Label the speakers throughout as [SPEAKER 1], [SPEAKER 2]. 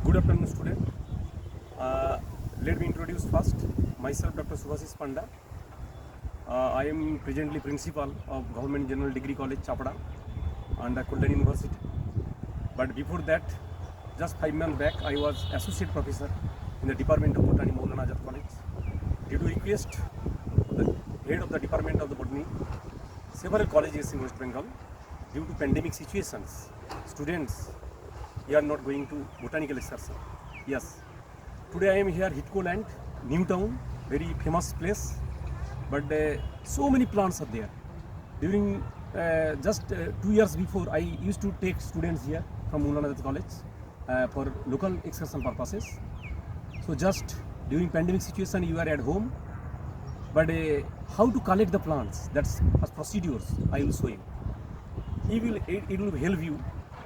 [SPEAKER 1] Good afternoon, student. Let me introduce first myself, Dr. Subhasis Panda. I am presently principal of Government General Degree College, Chapada, under Kuldani University. But before that, just 5 months back, I was associate professor in the Department of Botany, Maulana Azad College. Due to request the head of the Department of the Botany, several colleges in West Bengal, due to pandemic situations, students are not going to botanical excursion. Yes, today I am here, Hitco Land, New Town, very famous place, but so many plants are there. During just 2 years before, I used to take students here from Maulana Azad College for local excursion purposes. So just during pandemic situation, you are at home, but how to collect the plants, that's as procedures I will show you. It will help you,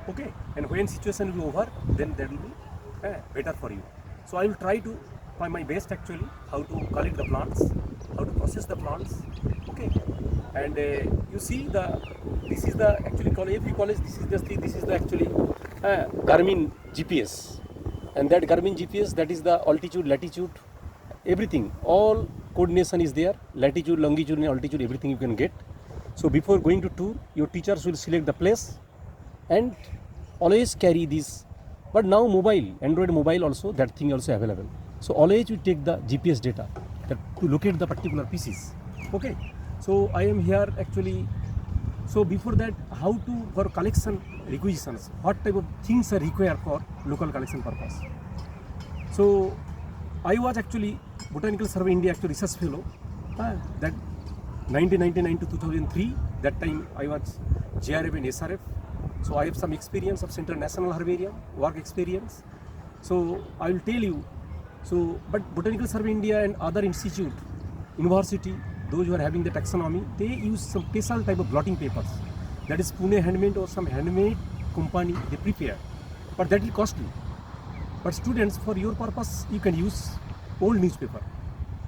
[SPEAKER 1] okay? And when situation will be over, then that will be better for you. So I will try to find my best actually, how to collect the plants, how to process the plants, okay? And you see this is the actually college, every college, this is the actually Garmin GPS. And that Garmin GPS, that is the altitude, latitude, everything, all coordination is there, latitude, longitude and altitude, everything you can get. So before going to tour, your teachers will select the place and always carry this. But now mobile, Android mobile also, that thing also available. So always you take the GPS data to locate the particular pieces. Okay. So I am here actually. So before that, how to for collection requisitions, what type of things are required for local collection purpose. So I was actually Botanical Survey India actually research fellow. That 1999 to 2003, that time I was JRF and SRF. So I have some experience of Central National Herbarium, work experience. So I will tell you. So, but Botanical Survey India and other institute, university, those who are having the taxonomy, they use some special type of blotting papers. That is Pune handmade or some handmade company they prepare. But that will cost you. But students, for your purpose, you can use old newspaper.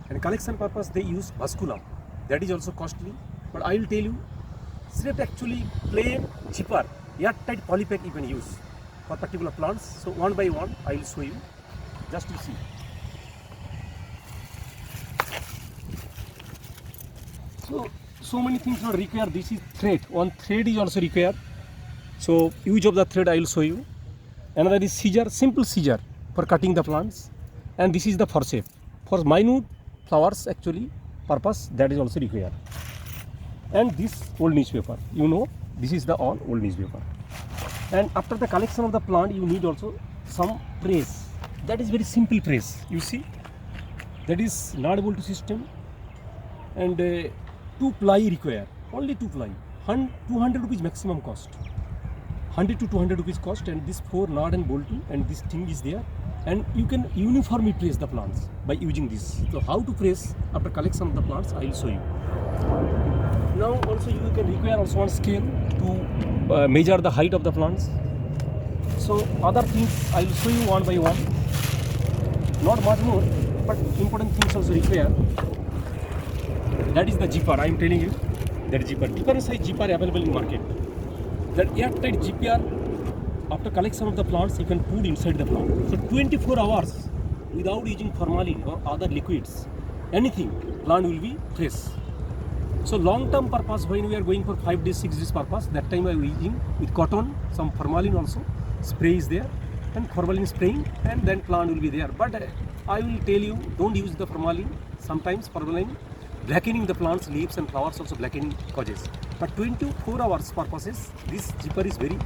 [SPEAKER 1] And collection purpose, they use basculum. That is also costly. But I will tell you, straight actually plain, cheaper, airtight polypack you can use for particular plants. So one by one, I will show you, just to see. So many things are required. This is thread. One thread is also required. So use of the thread I will show you. Another is scissor, simple scissor for cutting the plants. And this is the forceps. For minute flowers actually purpose, that is also required. And this old newspaper, you know, this is the all old newspaper. And after the collection of the plant, you need also some press. That is very simple press. You see, that is not bolt system. And 2 ply required, only 2 ply, 200 rupees maximum cost, 100 to 200 rupees cost, and this 4 nut and bolt, and this thing is there, and you can uniformly press the plants by using this. So how to press after collection of the plants, I will show you. Now also you can require also one scale to measure the height of the plants. So other things I will show you one by one, not much more, but important things also require. That is the GPR, I am telling you, that GPR. Different size GPR available in market. That airtight GPR, after collection of the plants, you can put inside the plant. So 24 hours without using formalin or other liquids, anything, plant will be fresh. So long term purpose, when we are going for 5 days, 6 days purpose, that time I am using with cotton, some formalin also, spray is there, and formalin spraying, and then plant will be there. But I will tell you, don't use the formalin. Sometimes formalin blackening the plants, leaves and flowers also blackening causes. But 24 hours purposes, this GPR is very.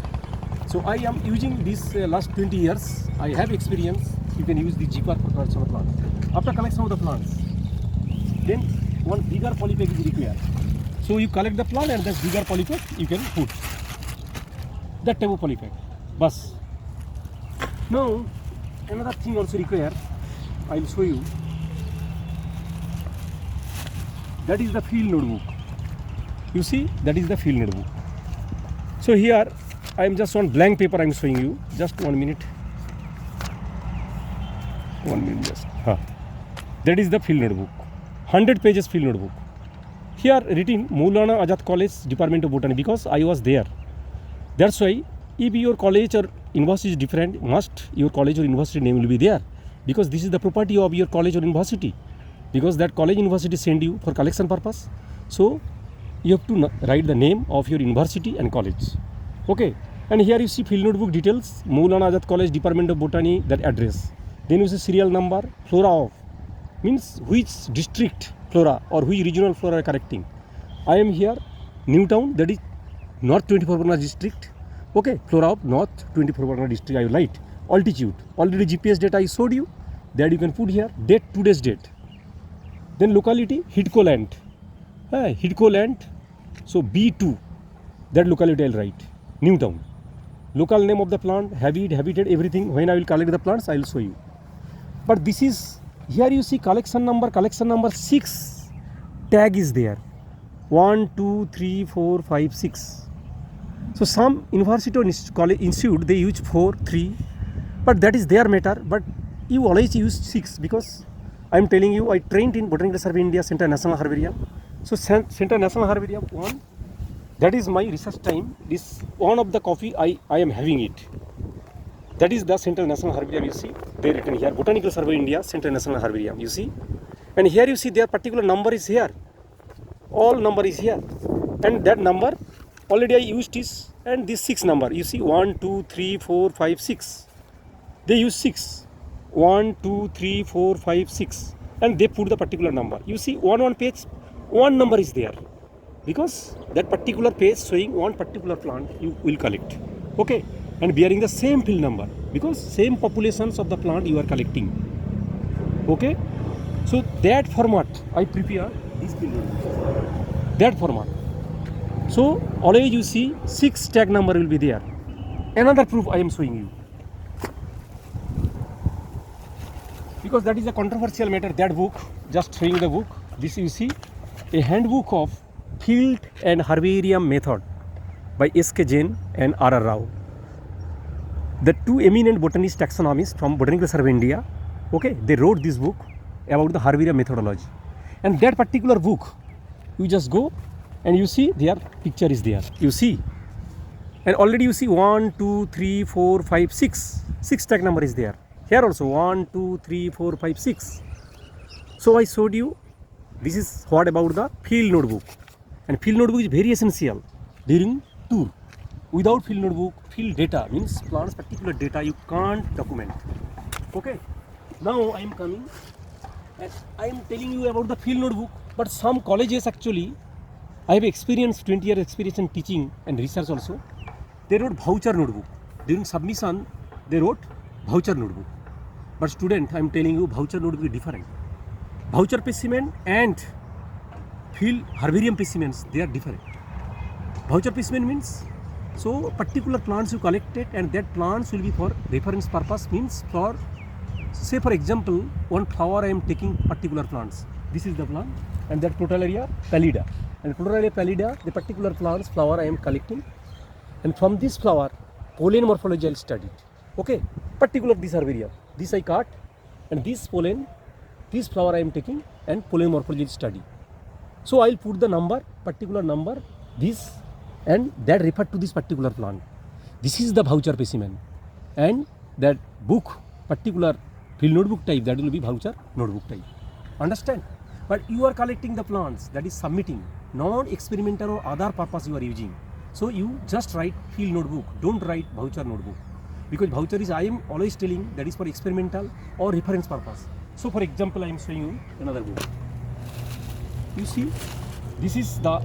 [SPEAKER 1] So I am using this last 20 years. I have experience. You can use the GPR for collection of plants. After collection of the plants, then one bigger polypack is required. So you collect the plant and that bigger polypack you can put. That type of polypack. Bus. Now another thing also required. I will show you. That is the field notebook. You see, that is the field notebook. So here I am just on blank paper I am showing you. Just 1 minute. 1 minute just. That is the field notebook. 100 pages field notebook. Here written Maulana Azad College, Department of Botany, because I was there. That's why
[SPEAKER 2] if your college or university is different, must your college or university name will be there, because this is the property of your college or university, because that college university send you for collection purpose. So you have to write the name of your university and college. Okay, and here you see field notebook details, Maulana Azad College, Department of Botany, that address. Then you see serial number, flora of, means which district flora or which regional flora are collecting. I am here, Newtown, that is North 24 Pargana district. Okay, flora of North 24 Pargana district I will write. Altitude, already GPS data I showed you, that you can put here, date, today's date. Then locality, Hidco land. Hidco land, so B2, that locality I will write, Newtown. Local name of the plant, habitat, everything. When I will collect the plants, I will show you. But this is, here you see collection number 6 tag is there. 1, 2, 3, 4, 5, 6. So some university or college institute, they use 4, 3, but that is their matter. But you always use 6, because I am telling you, I trained in Botanical Survey India, Central National Herbarium. So Central National Herbarium 1, that is my research time. This one of the copy I am having it. That is the Central National Herbarium, you see. They written here, Botanical Survey India, Central National Herbarium, you see. And here you see their particular number is here. All number is here. And that number already I used this, and this 6 number. You see 1, 2, 3, 4, 5, 6. They use 6. 1, 2, 3, 4, 5, 6. And they put the particular number. You see one page, one number is there. Because that particular page showing one particular plant you will collect. Okay. And bearing the same field number, because same populations of the plant you are collecting. Okay. So that format I prepare this field number. That format. So always you see 6 tag number will be there. Another proof I am showing you. Because that is a controversial matter, that book, just showing the book. This you see, a handbook of field and herbarium method by S.K. Jain and R.R. Rao. The two eminent botanist taxonomists from Botanical Survey India, okay, they wrote this book about the herbarium methodology. And that particular book, you just go and you see their picture is there. You see. And already you see 1, 2, 3, 4, 5, 6. 6 tag number is there. Here also 1, 2, 3, 4, 5, 6. So I showed you, this is what about the field notebook. And field notebook is very essential during tour. Without field notebook, field data means plants particular data you can't document. Okay. Now I am coming and I am telling you about the field notebook. But some colleges actually, I have experienced 20 years experience in teaching and research also. They wrote voucher notebook. During submission, they wrote voucher notebook. But student, I am telling you, voucher notebook is different. Voucher specimen and field herbarium specimens, they are different. Voucher specimen means, so particular plants you collected and that plants will be for reference purpose, means for, say for example, one flower I am taking particular plants. This is the plant and that Crotalaria pallida. And Crotalaria pallida, the particular plants, flower I am collecting. And from this flower, pollen morphology I will study. Okay, particular this herbarium. This I cut and this pollen, this flower I am taking and pollen morphology study. So I will put the number, particular number, this and that refer to this particular plant. This is the voucher specimen. And that book, particular field notebook type, that will be voucher notebook type. Understand? But you are collecting the plants, that is submitting, non-experimental or other purpose you are using. So you just write field notebook, don't write voucher notebook. Because voucher is, I am always telling, that is for experimental or reference purpose. So for example, I am showing you another book. You see, this is the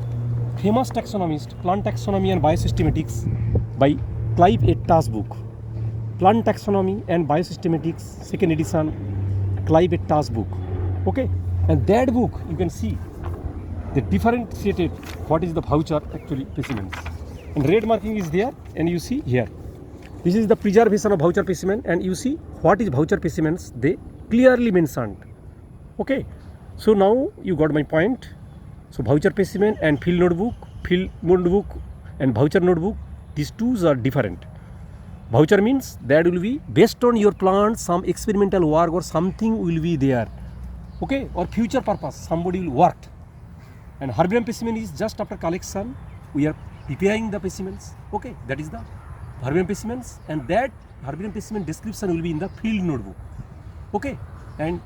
[SPEAKER 2] famous taxonomist, Plant Taxonomy and Biosystematics by Clive Etta's book. Plant Taxonomy and Biosystematics, 2nd edition, Clive Etta's book. Okay, and that book you can see the differentiated what is the voucher actually specimens. And red marking is there, and you see here. This is the preservation of voucher specimen, and you see what is voucher specimens, they clearly mentioned. Okay, so now you got my point. So voucher specimen and field notebook and voucher notebook, these two are different. Voucher means that will be based on your plant, some experimental work or something will be there. Okay, or future purpose, somebody will work. And herbarium specimen is just after collection, we are preparing the specimens. Okay, that is the herbarium specimens, and that herbarium specimen description will be in the field notebook. Okay, and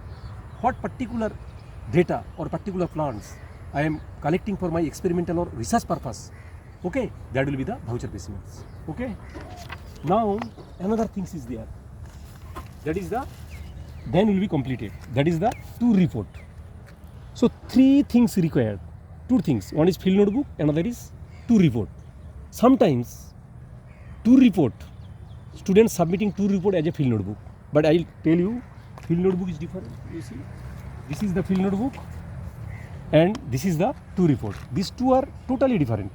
[SPEAKER 2] what particular data or particular plants I am collecting for my experimental or research purpose, okay, that will be the voucher specimens. Okay, now another things is there, that is the then will be completed, that is the tour report. So three things required, two things, one is field notebook, another is tour report. Sometimes tour report, students submitting tour report as a field notebook, but I'll tell you field notebook is different. You see, this is the field notebook and this is the tour report. These two are totally different.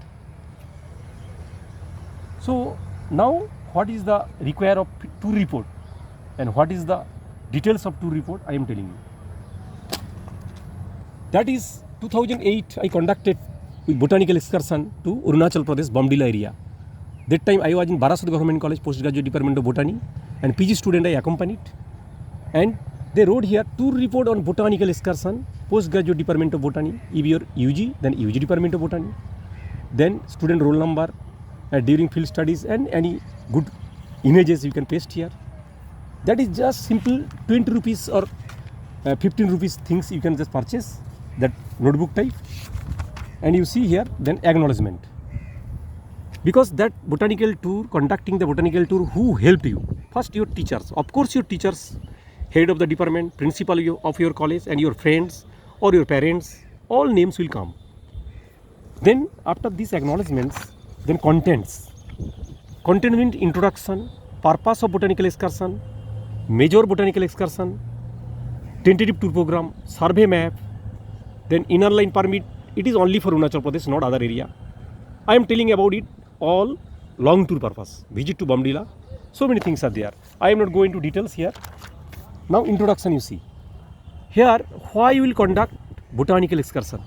[SPEAKER 2] So now what is the require of tour report and what is the details of tour report, I am telling you. That is 2008 I conducted with botanical excursion to Arunachal Pradesh, Bomdila area. That time I was in Barasat Government College, postgraduate department of botany, and PG student I accompanied. And they wrote here tour report on botanical excursion, postgraduate department of botany, your UG, then UG department of botany, then student roll number during field studies, and any good images you can paste here. That is just simple 20 rupees or 15 rupees things you can just purchase, that notebook type. And you see here then acknowledgement, because that botanical tour, conducting the botanical tour, who helped you? First your teachers, of course your teachers, head of the department, principal of your college, and your friends or your parents, all names will come. Then after these acknowledgements, then contents. Content means introduction, purpose of botanical excursion, major botanical excursion, tentative tour program, survey map, then inner line permit. It is only for Arunachal Pradesh, not other area. I am telling about it all long tour purpose, visit to Bomdila. So many things are there. I am not going to details here. Now introduction you see. Here why you will conduct botanical excursion?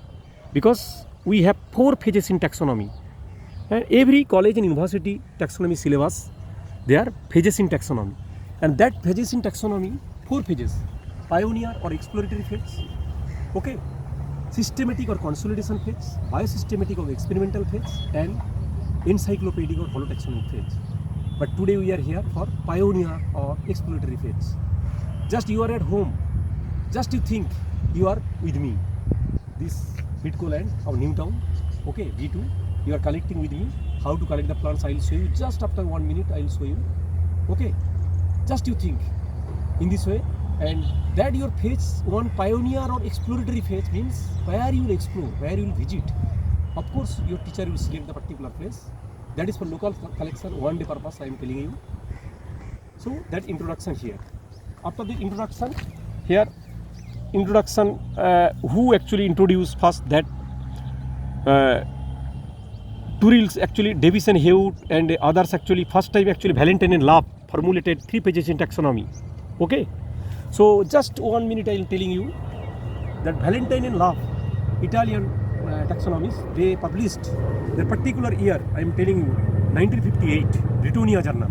[SPEAKER 2] Because we have 4 phases in taxonomy. And every college and university taxonomy syllabus, there are phases in taxonomy. And that phases in taxonomy, 4 phases. Pioneer or exploratory phase, okay, systematic or consolidation phase, biosystematic or experimental phase, and encyclopedic or holotaxonomic phase. But today we are here for pioneer or exploratory phase. Just you are at home, just you think you are with me. This Bidco land of Newtown, okay, B2, you are collecting with me. How to collect the plants I will show you. Just after 1 minute I will show you, okay. Just you think in this way, and that your phase 1 pioneer or exploratory phase means where you will explore, where you will visit. Of course your teacher will select the particular place. That is for local collection, 1 day purpose I am telling you. So that introduction here. After the introduction, here introduction, who actually introduced first that Turils actually, Davis and Hewitt and others actually, first time actually Valentine and Love formulated 3 pages in taxonomy. Okay, so just 1 minute I am telling you that Valentine and Love, Italian taxonomists, they published their particular year, I am telling you, 1958, Britonia Journal.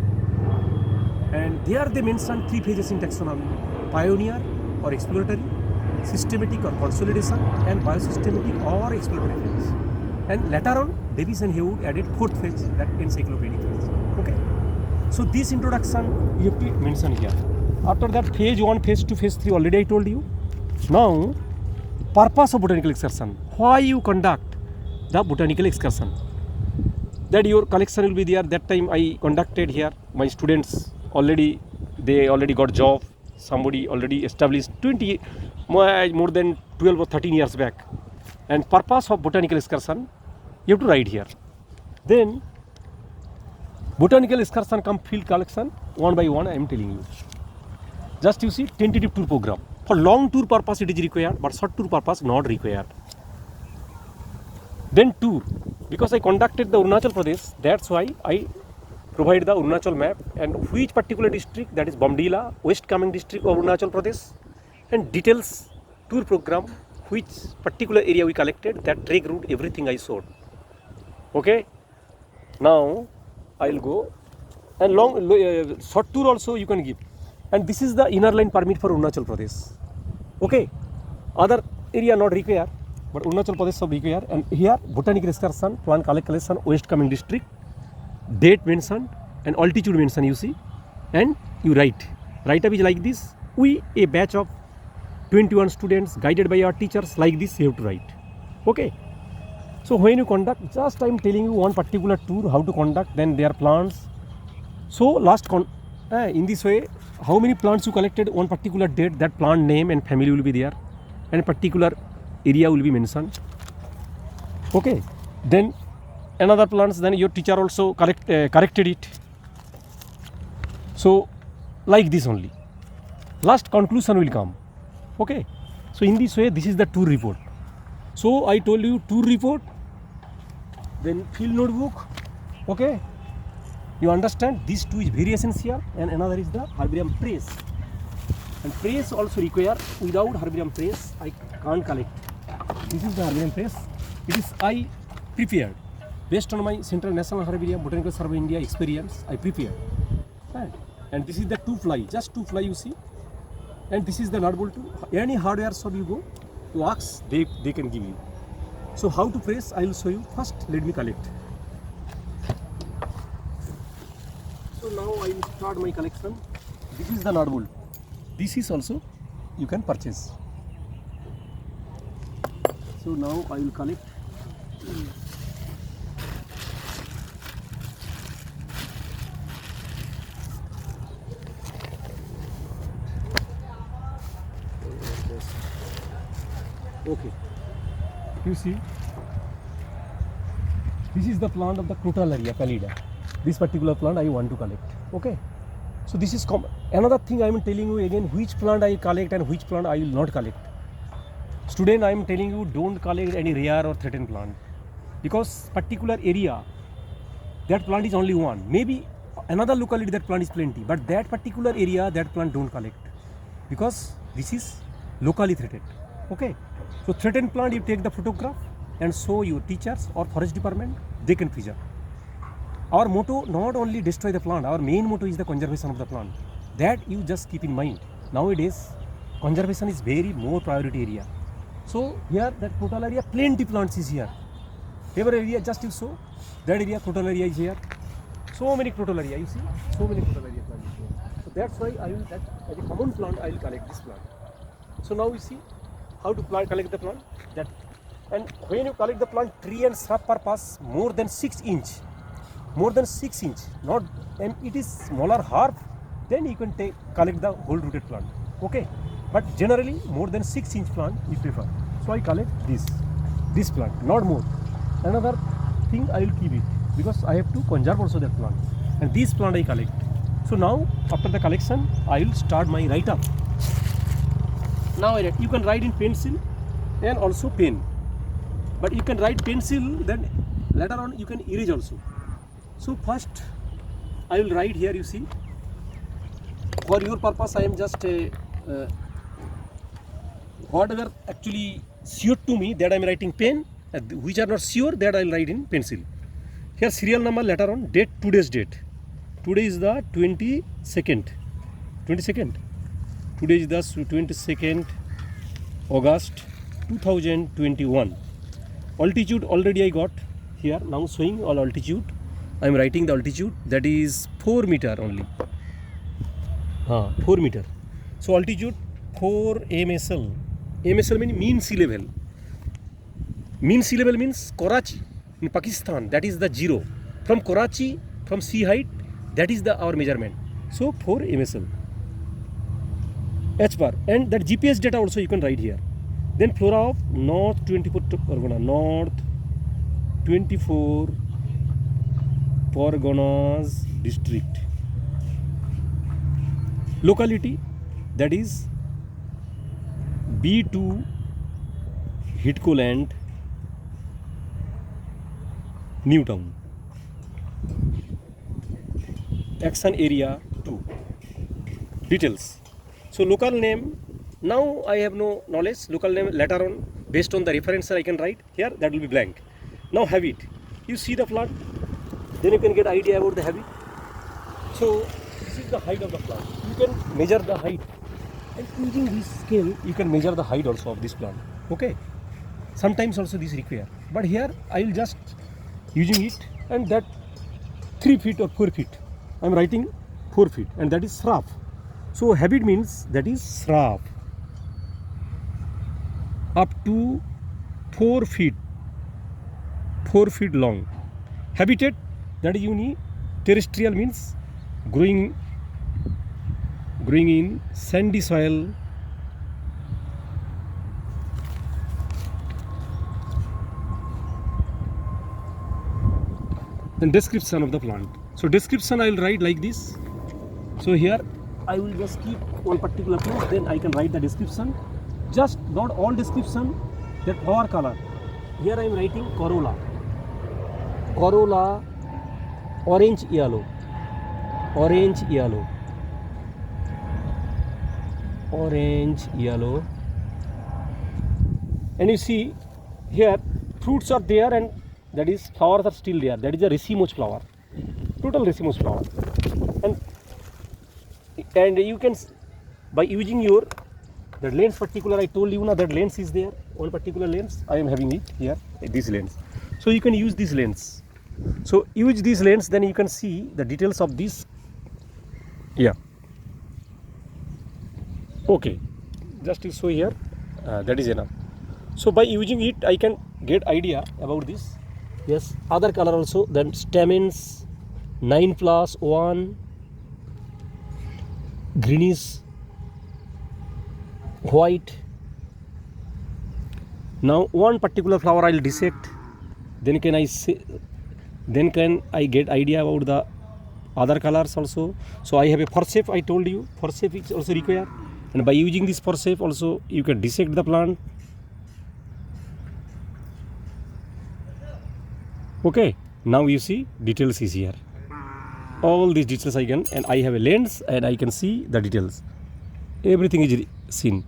[SPEAKER 2] And there they mentioned 3 phases in taxonomy: pioneer or exploratory, systematic or consolidation, and biosystematic or exploratory phase. And later on, Davis and Hewitt added 4th phase, that encyclopedic phase. Okay. So this introduction you have to mention here. After that, phase 1, phase 2, phase 3 already I told you. Now, purpose of botanical excursion. Why you conduct the botanical excursion? That your collection will be there. That time I conducted here. My students already, they already got job. Somebody already established more than 12 or 13 years back. And purpose of botanical excursion, you have to write here. Then botanical excursion come field collection, 1 by 1 I am telling you. Just you see tentative tour program. For long tour purpose it is required, but short tour purpose not required. Then tour, because I conducted the Arunachal Pradesh, that's why I provide the Arunachal map and which particular district, that is Bomdila, West Kameng district of Arunachal Pradesh, and details tour program, which particular area we collected, that trek route, everything I showed. Okay, now I will go, and long short tour also you can give. And this is the inner line permit for Arunachal Pradesh. Okay, other area not required, but Arunachal Pradesh sub required. And here botanical excursion, plant collection, West Kameng district, date mentioned, and altitude mention you see, and you write. Write up is like this. We a batch of 21 students guided by our teachers, like this you have to write. Okay. So when you conduct, just I am telling you one particular tour how to conduct, then their plants. So in this way, how many plants you collected on particular date, that plant name and family will be there, and particular area will be mentioned. Okay. Then another plants, then your teacher also corrected it. So like this only. Last conclusion will come. Okay. So in this way, this is the tour report. So I told you tour report, then field notebook. Okay. You understand, these two is very essential, and another is the herbarium press. And press also require, without herbarium press I can't collect. This is the herbarium press. It is I prepared based on my Central National Herbarium Botanical Survey India experience. I prepared. Right. And this is the two fly, just two fly you see. And this is the nut bolt too. Any hardware shop you go to ask, they can give you. So how to press I will show you. First let me collect. So now I will start my collection. This is the nut bolt. This is also you can purchase. So now I will collect. Okay. You see, this is the plant of the Crotalaria pallida. This particular plant I want to collect. Okay. So this is another thing I am telling you again, which plant I collect and which plant I will not collect. Student, I am telling you, don't collect any rare or threatened plant, because particular area that plant is only one. Maybe another locality that plant is plenty, but that particular area that plant don't collect, because this is locally threatened. Okay. So threatened plant, you take the photograph and show your teachers or forest department, they can preserve. Our motto not only destroy the plant, our main motto is the conservation of the plant. That you just keep in mind. Nowadays, conservation is very more priority area. So here that Crotalaria, plenty plants is here. Every area just you show, that area Crotalaria is here. So many Crotalaria, you see, so many Crotalaria plants is here. So that's why I will, that as a common plant, I will collect this plant. So now you see how to collect the plant. That, and when you collect the plant, tree and shrub purpose more than 6 inch. More than 6 inch, not, and it is smaller herb, then you can collect the whole rooted plant. Okay, but generally more than 6 inch plant you prefer. So I collect this plant, not more. Another thing I will keep it, because I have to conserve also that plant, and this plant I collect. So now after the collection I will start my write up. Now you can write in pencil and also pen, but you can write pencil, then later on you can erase also. So first I will write here, you see. For your purpose I am just whatever actually sure to me, that I am writing pen, which are not sure, that I will write in pencil. Here serial number, later on date, today's date. Today is the 22nd. Today is the 22nd August 2021. Altitude already I got here, now showing all altitude. I am writing the altitude, that is 4 meter only. 4 meter. So altitude 4 MSL. MSL means mean sea level. Mean sea level means Karachi in Pakistan, that is the 0. From Karachi, from sea height, that is our measurement. So 4 MSL. H bar, and that GPS data also you can write here. Then flora of North 24 Pargana, North 24 Parganas district. Locality, that is B2 Hitco land, Newtown. Action area 2. Details. So local name, now I have no knowledge. Local name later on, based on the reference I can write here, that will be blank. Now habit. You see the plant, then you can get idea about the habit. So this is the height of the plant. You can measure the height, and using this scale you can measure the height also of this plant. Okay. Sometimes also this require, but here I will just using it, and that 3 feet or 4 feet. I am writing 4 feet, and that is shrub. So habit means that is shrub up to 4 feet, 4 feet long. Habitat, that is terrestrial means growing in sandy soil. Then description of the plant. So description I will write like this. So here I will just keep one particular place, then I can write the description. Just not all description, that flower color. Here I am writing corolla. Corolla orange yellow. Orange yellow. Orange yellow. And you see here fruits are there, and that is flowers are still there. That is a racemose flower. Total racemose flower. And you can, by using your that lens particular, I told you now that lens is there, one particular lens I am having it here, this lens. So you can use this lens. So use this lens, then you can see the details of this. Yeah. Okay, just to show here, that is enough. So by using it I can get idea about this. Yes, other color also. Then stamens 9+1, greenish white. Now one particular flower I will dissect, then can I get idea about the other colors also. So I have a forceps, I told you forceps is also required, and by using this forceps also you can dissect the plant. Okay, now you see details is here. All these details I can, and I have a lens and I can see the details. Everything is seen.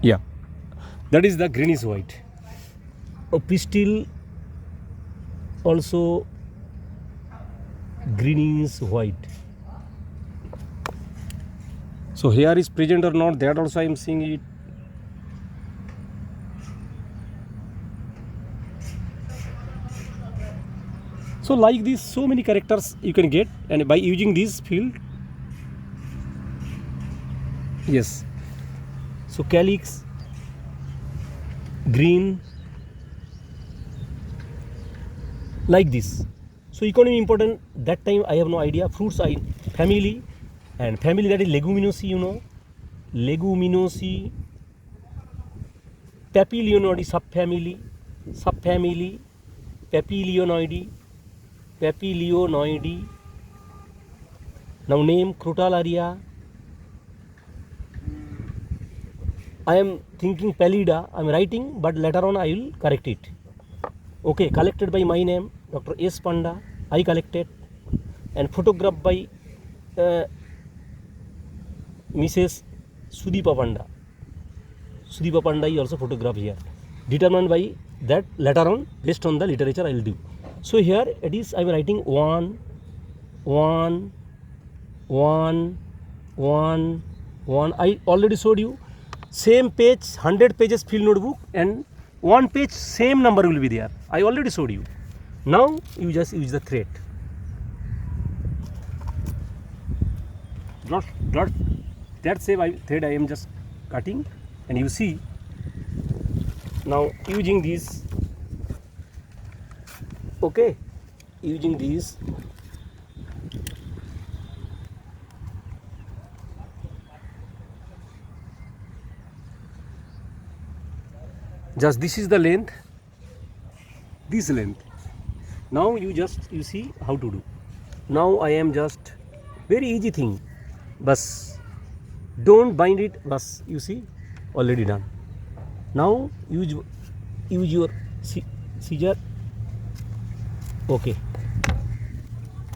[SPEAKER 2] Yeah, that is the greenish white. Pistil also greenish white. So here is present or not, that also I am seeing it. So like this, so many characters you can get, and by using this field. Yes. So calyx, green, like this. So economy important. That time I have no idea. Fruits I family, and family that is Leguminosae, you know. Leguminosae, Papilionoideae subfamily, Papilionoideae. Now name Crotalaria. I am thinking Pallida. I am writing, but later on I will correct it. Okay, collected by my name, Dr. S. Panda. I collected, and photographed by Mrs. Sudeepa Panda. Sudeepa Panda is also photographed here. Determined by that later on, based on the literature I will do. So here it is, I am writing 1, 1, 1, 1, 1. I already showed you. Same page, 100 pages field notebook, and one page same number will be there. I already showed you. Now you just use the thread. That same thread I am just cutting, and you see now using this. Okay, using these. Just this is the length, this length. Now you see how to do. Now I am just very easy thing. Bas, don't bind it. Bas, you see, already done. Now use your scissor. Okay,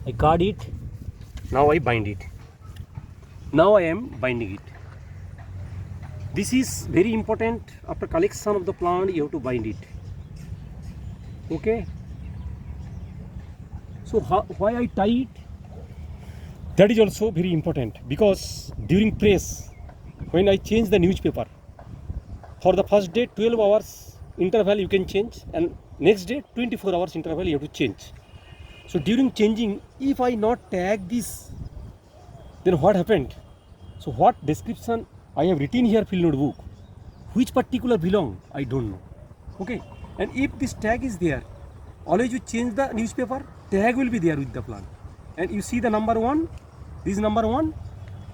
[SPEAKER 2] I cut it. Now I bind it. Now I am binding it. This is very important. After collection of the plant, you have to bind it. Okay. So why I tie it? That is also very important, because during press, when I change the newspaper, for the first day 12 hours interval you can change, and next day 24 hours interval you have to change. So during changing, if I not tag this, then what happened? So what description I have written here field notebook, which particular belong, I don't know. Okay, and if this tag is there, always you change the newspaper, tag will be there with the plant. And you see the number 1, this is number 1,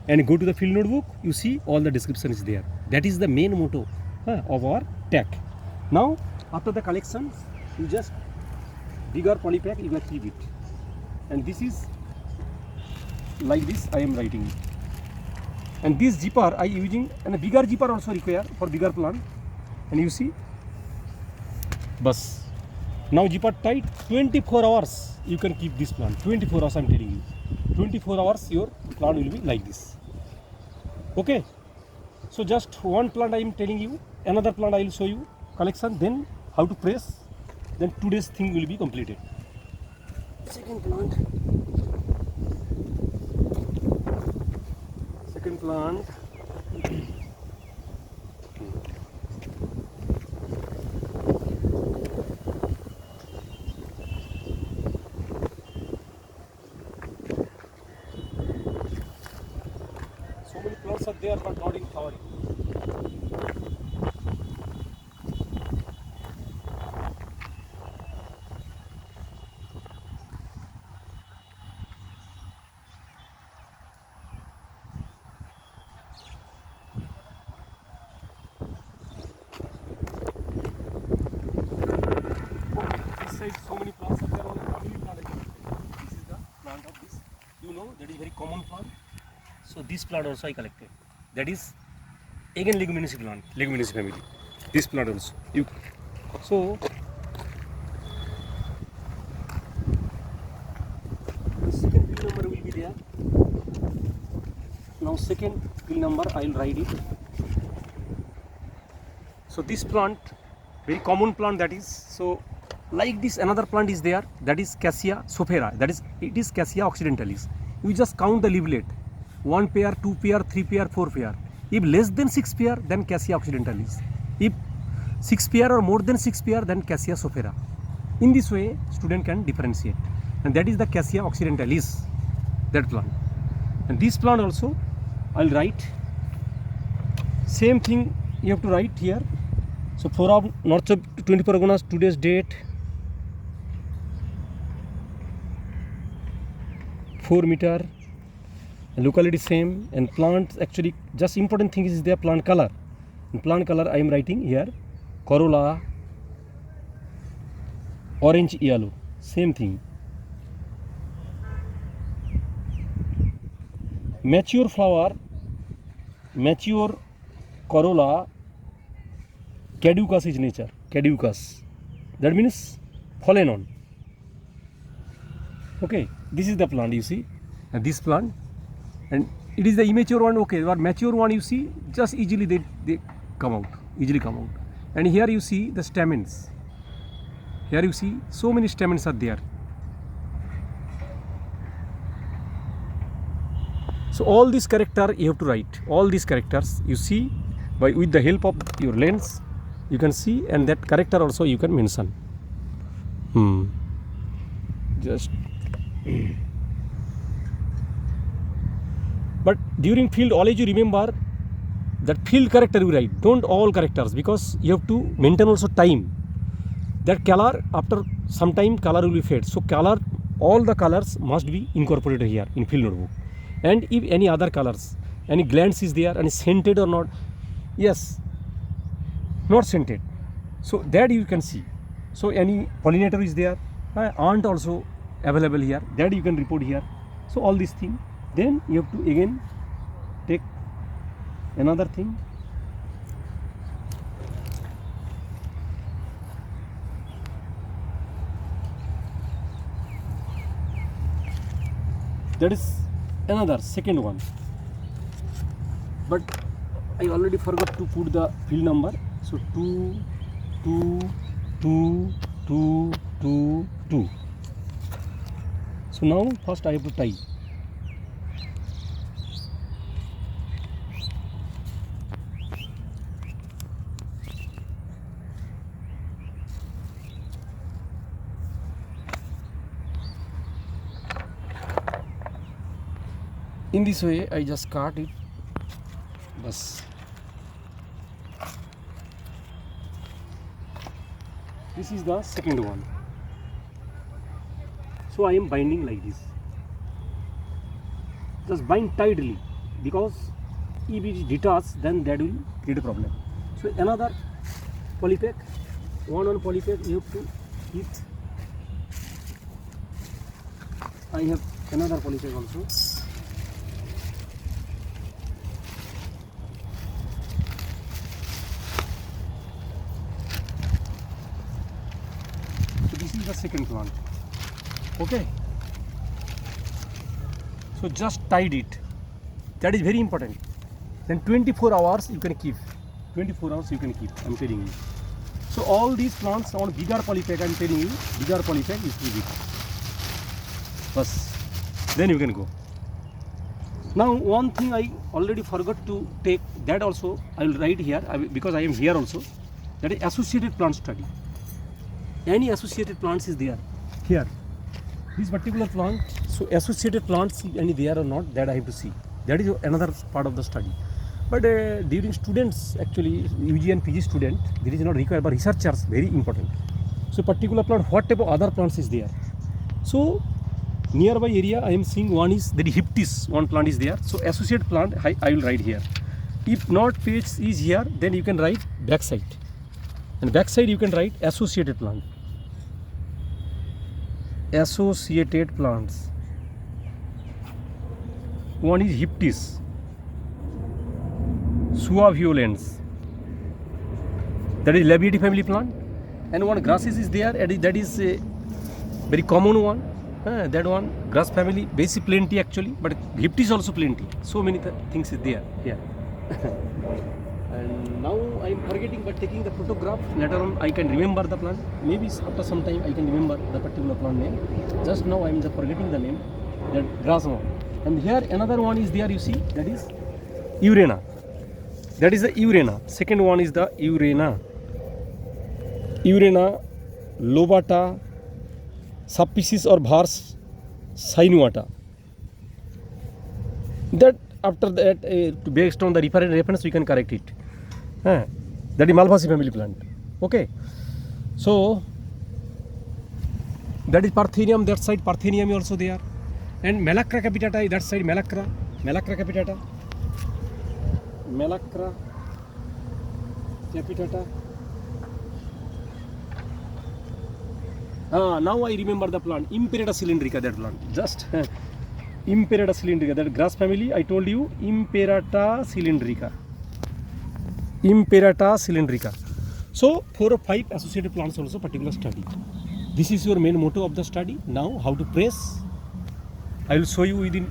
[SPEAKER 2] and go to the field notebook, you see all the description is there. That is the main motto of our tag. Now, after the collections, you just bigger polypack, you can keep it. And this is like this, I am writing it. And this zipper I using, and a bigger zipper also required for bigger plant. And you see, bus. Now zipper tight, 24 hours you can keep this plant. 24 hours I am telling you. 24 hours your plant will be like this. Okay. So just one plant I am telling you, another plant I will show you collection, then how to press, then today's thing will be completed. Second plant. Second plant. So many plants are there but not in flowering. So many plants are there on the family plant. This is the plant of this. You know that is very common plant. So this plant also I collected. That is again Leguminosae plant, Leguminosae family. This plant also. So the second field number will be there. Now second field number I will write it. So this plant, very common plant, that is. So like this another plant is there, that is Cassia sophera, that is, it is Cassia occidentalis. We just count the leaflet, 1 pair, 2 pair, 3 pair, 4 pair. If less than 6 pair, then Cassia occidentalis. If 6 pair or more than 6 pair, then Cassia sophera. In this way student can differentiate, and that is the Cassia occidentalis, that plant. And this plant also I'll write same thing, you have to write here. So for North 24 Parganas, today's date 4 meter, locality same, and plant actually just important thing is their plant color. In plant color I am writing here corolla orange yellow, same thing. Mature flower, mature corolla, caducous is nature, caducous, that means fallen on. Okay, this is the plant you see, and this plant, and it is the immature one. Okay, but mature one you see, just easily they come out, easily come out. And here you see the stamens, here you see so many stamens are there. So all these character you have to write, all these characters you see by with the help of your lens you can see, and that character also you can mention. Just but during field always you remember that field character you write, don't all characters, because you have to maintain also time. That color after some time color will be fade, so color, all the colors must be incorporated here in field notebook. And if any other colors, any glands is there, and scented or not, yes, not scented, so that you can see. So any pollinator is there, ant also available here, that you can report here. So all these things, then you have to again take another thing. That is another second one, but I already forgot to put the field number. So 2 2 2 2 2 2. So now first I have to tie. In this way, I just cut it. Bas. This is the second one. So I am binding like this. Just bind tightly, because if it is detached, then that will create a problem. So another polypack, one on polypack you have to keep. I have another polypack also. So this is the second plant. Okay. So just tied it. That is very important. Then 24 hours you can keep. 24 hours you can keep, I'm telling you. So all these plants on bigger polypack, I'm telling you, bigger polypack is too big. Bas. Then you can go. Now one thing I already forgot to take, that also I will write here, because I am here also. That is associated plant study. Any associated plants is there here. This particular plant, so associated plants, any there or not, that I have to see. That is another part of the study. But during students, actually UG and PG student, there is not required, but researchers very important. So particular plant, what type of other plants is there? So nearby area I am seeing one is the Hyptis, one plant is there. So associated plant I will write here. If not page is here, then you can write backside. And backside you can write associated plant. Associated plants. One is Hyptis, suaviolens, that is Labiati family plant, and one grasses is there, and that is a very common one. That one grass family, basic plenty actually, but Hyptis also plenty. So many things is there here. And now I am forgetting, but taking the photograph later on I can remember the plant. Maybe after some time I can remember the particular plant name. Just now I am just forgetting the name. That grass one. And here another one is there, you see, that is Eurena. That is the Eurena. Second one is the Eurena. Eurena lobata subspecies or Vars sinuata. That after that, based on the reference, we can correct it. That is Malvaceae family plant. Okay. So that is Parthenium. That side Parthenium is also there. And Malacra capitata, that side Malacra capitata. Malacra capitata. Now I remember the plant. Imperata cylindrica, that plant. Just Imperata cylindrica, that grass family, I told you, Imperata cylindrica. Imperata cylindrica. So 4 or 5 associated plants also particular study. This is your main motto of the study. Now how to press, I will show you within